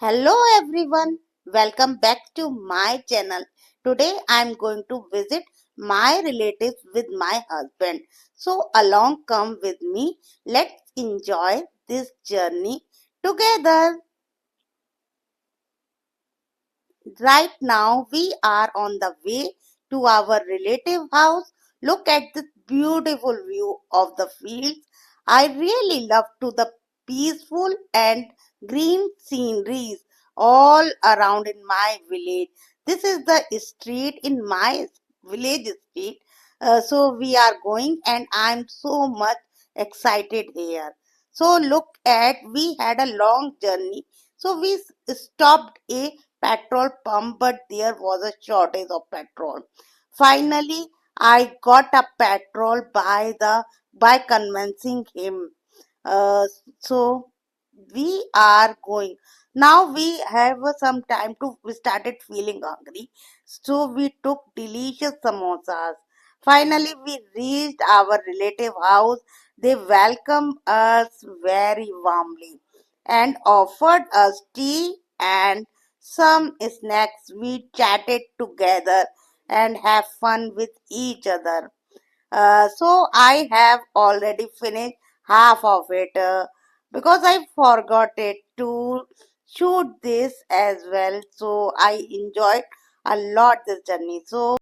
Hello everyone, welcome back to my channel. Today I am going to visit my relatives with my husband. So along come with me. Let's enjoy this journey together. Right now we are on the way to our relative house. Look at this beautiful view of the fields. I really love to the peaceful and green sceneries all around in my village. This is the street in my village street. So we are going and I'm so much excited here. So look at we had a long journey. So we stopped a petrol pump, but there was a shortage of petrol. Finally, I got a petrol by convincing him. Uh, so we are going. Now we have some time to. We started feeling hungry, so we took delicious samosas. Finally, we reached our relative house. They welcomed us very warmly and offered us tea and some snacks. We chatted together and have fun with each other. So I have already finished half of it because I forgot it to shoot this as well. So I enjoyed a lot this journey. So